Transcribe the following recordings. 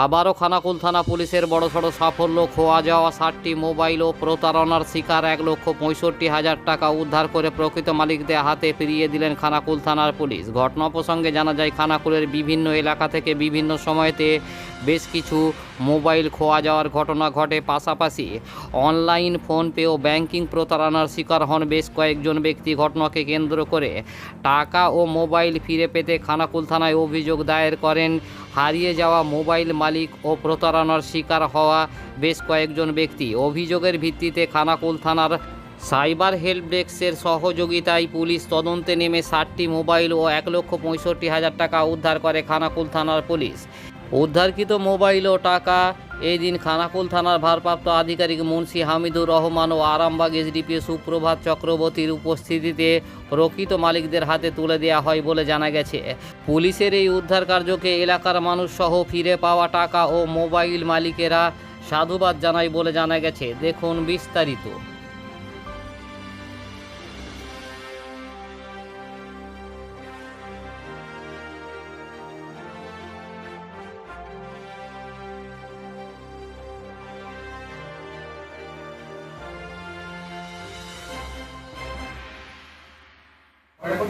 আবারও খানাকুল থানা পুলিশের বড়সড় সাফল্য। খোয়া যাওয়া 60টি মোবাইল ও প্রতারণার শিকার 1,65,000 টাকা উদ্ধার করে প্রকৃত মালিকদের হাতে ফিরিয়ে দিলেন খানাকুল থানার পুলিশ। ঘটনা প্রসঙ্গে জানা যায়, খানাকুলের বিভিন্ন এলাকা থেকে বিভিন্ন সময়তে বেশ কিছু মোবাইল খোয়া যাওয়ার ঘটনা ঘটে। পাশাপাশি অনলাইন ফোনপে ও ব্যাংকিং প্রতারণার শিকার হন বেশ কয়েকজন ব্যক্তি। ঘটনাকে কেন্দ্র করে টাকা ও মোবাইল ফিরে পেতে খানাকুল থানায় অভিযোগ দায়ের করেন হারিয়ে যাওয়া মোবাইল মালিক ও প্রতারণার শিকার হওয়া বেশ কয়েকজন ব্যক্তি। অভিযোগের ভিত্তিতে খানাকুল থানার সাইবার হেল্প ডেস্কের সহযোগিতায় পুলিশ তদন্তে নেমে 60টি মোবাইল ও 1,65,000 টাকা উদ্ধার করে খানাকুল থানার পুলিশ। উদ্ধারকৃত মোবাইল ও টাকা এই দিন খানাকুল থানার ভারপ্রাপ্ত আধিকারিক মুন্সি হামিদুর রহমান ও আরামবাগ এসডিপিও সুপ্রভাত চক্রবর্তীর উপস্থিতিতে প্রকৃত মালিকদের হাতে তুলে দেওয়া হয় বলে জানা গেছে। পুলিশের এই উদ্ধার কার্যকে এলাকার মানুষ সহ ফিরে পাওয়া টাকা ও মোবাইল মালিকেরা সাধুবাদ জানায় বলে জানা গেছে। দেখুন বিস্তারিত।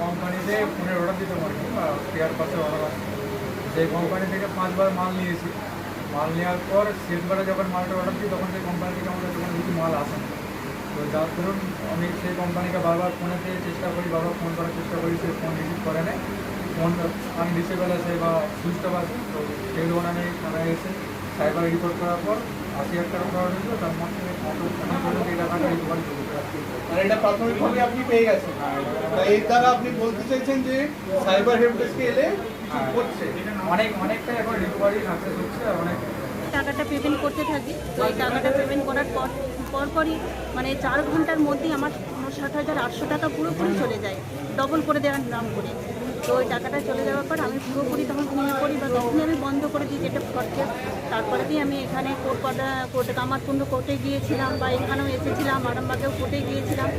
কোম্পানিতে ফোনের অর্ডার দিতে পারি বা পেয়ার পাসের অর্ডার আছে, সেই কোম্পানি থেকে 5বার মাল নিয়েছি। মাল নেওয়ার পর শেষবারে যখন মালটা অর্ডার দিই তখন সেই কোম্পানি থেকে আমাদের দোকানে কিছু মাল আসে না। তো যার ধরুন আমি সেই কোম্পানিকে বারবার ফোনেতে চেষ্টা করি, বারবার ফোন করার চেষ্টা করি, সে ফোন রিসিভ করে নেয়, ফোন আনরিচেবল আছে বা সুইচ অফ আছে। তো সেই দোকানে আমি থানায় এসে সাইবার রিপোর্ট করার পর 80,000 টাকা অর্ডার দিল, তার মধ্যে এখন পর্যন্ত এই টাকাটা রিকভারি করতে। আর এটা প্রাথমিকভাবে আপনি পেয়ে গেছেন। এর দ্বারা আপনি বলতে চাইছেন যে সাইবার হেল্প ডেস্কে এলে কিছু করছে, অনেকটা এখন রিকভারি সাকসেস হচ্ছে। আর অনেক টাকাটা পেমেন্ট করতে থাকি। তো এই টাকাটা পেমেন্ট করার পরপরই মানে 4 ঘন্টার মধ্যেই আমার 59,800 টাকা পুরোপুরি চলে যায়, ডবল করে দেওয়ার নাম করে। তো ওই টাকাটা চলে যাওয়ার পর আমি পুরোপুরি তখন ভেঙে পড়ি বা তখনই আমি বন্ধ করে দিই, যেটা ফটকে। তারপরে দিয়ে আমি এখানে কোর্টে কামারকুণ্ড কোর্টে গিয়েছিলাম বা এখানেও এসেছিলাম, আরামবাগেও কোর্টে গিয়েছিলাম।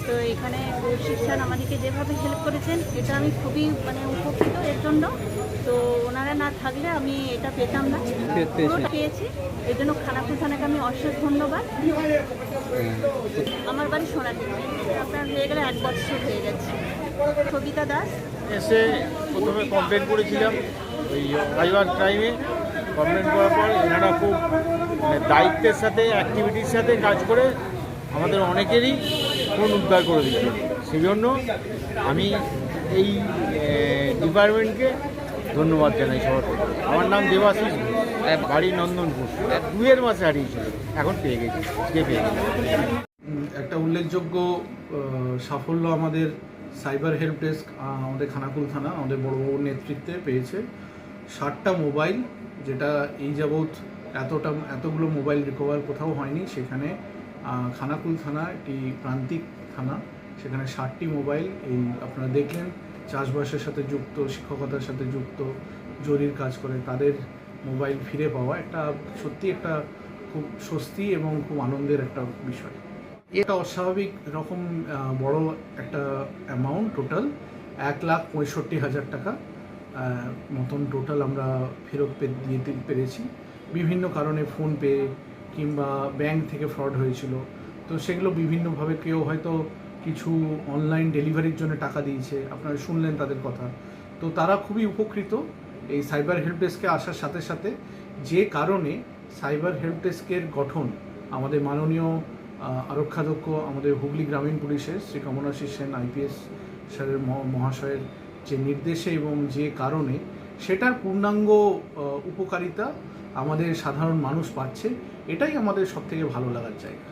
তো এখানে শিক্ষান আমাদেরকে যেভাবে হেল্প করেছেন, এটা আমি খুবই উপকৃত এর জন্য। তো ওনারা না থাকলে আমি এটা পেতাম না, পুরোটা পেয়েছি। এর জন্য খানাকুল থানাকে আমি অশেষ ধন্যবাদ। আমার বাড়ি সোনাটি, আপনার হয়ে গেলে 1 বছর হয়ে গেছে। সবিতা দাস। এসে প্রথমে কমপ্লেন করেছিলাম ওই সাইবার ক্রাইমে। কমপ্লেন করার পর এনারা খুব দায়িত্বের সাথে অ্যাক্টিভিটির সাথে কাজ করে আমাদের অনেকেরই ফোন উদ্ধার করে দিচ্ছে। সেই জন্য আমি এই ডিপার্টমেন্টকে ধন্যবাদ জানাই সবার থেকে। আমার নাম দেবাশিস, বাড়ি নন্দনপুর। 2 মাসে হারিয়েছিল, এখন পেয়ে গেছি, পেয়ে গেছি। একটা উল্লেখযোগ্য সাফল্য আমাদের সাইবার হেল্প ডেস্ক আমাদের খানাকুল থানা আমাদের বড়বাবুর নেতৃত্বে পেয়েছে। 60টা মোবাইল, যেটা এই যাবৎ এতগুলো মোবাইল রিকভার কোথাও হয়নি। সেখানে খানাকুল থানা একটি প্রান্তিক থানা, সেখানে 60টি মোবাইল, এই আপনারা দেখলেন, চাষবাসের সাথে যুক্ত, শিক্ষকতার সাথে যুক্ত, জরির কাজ করে, তাদের মোবাইল ফিরে পাওয়া সত্যি একটা খুব স্বস্তি এবং খুব আনন্দের একটা বিষয়। এটা অস্বাভাবিক রকম বড় একটা অ্যামাউন্ট, টোটাল 1,65,000 টাকা মতন টোটাল আমরা ফেরত দিতে পেরেছি। বিভিন্ন কারণে ফোনপে কিংবা ব্যাংক থেকে ফ্রড হয়েছিল, তো সেগুলো বিভিন্নভাবে কেউ হয়তো কিছু অনলাইন ডেলিভারির জন্য টাকা দিয়েছে, আপনারা শুনলেন তাদের কথা। তো তারা খুবই উপকৃত এই সাইবার হেল্প ডেস্কে আসার সাথে সাথে, যে কারণে সাইবার হেল্প ডেস্কের গঠন আমাদের মাননীয় আরক্ষাধ্যক্ষ আমাদের হুগলি গ্রামীণ পুলিশের শ্রী কমলাশিস সেন আইপিএস স্যারের মহাশয়ের যে নির্দেশে এবং যে কারণে, সেটার পূর্ণাঙ্গ উপকারিতা আমাদের সাধারণ মানুষ পাচ্ছে। এটাই আমাদের সবথেকে ভালো লাগার জায়গা।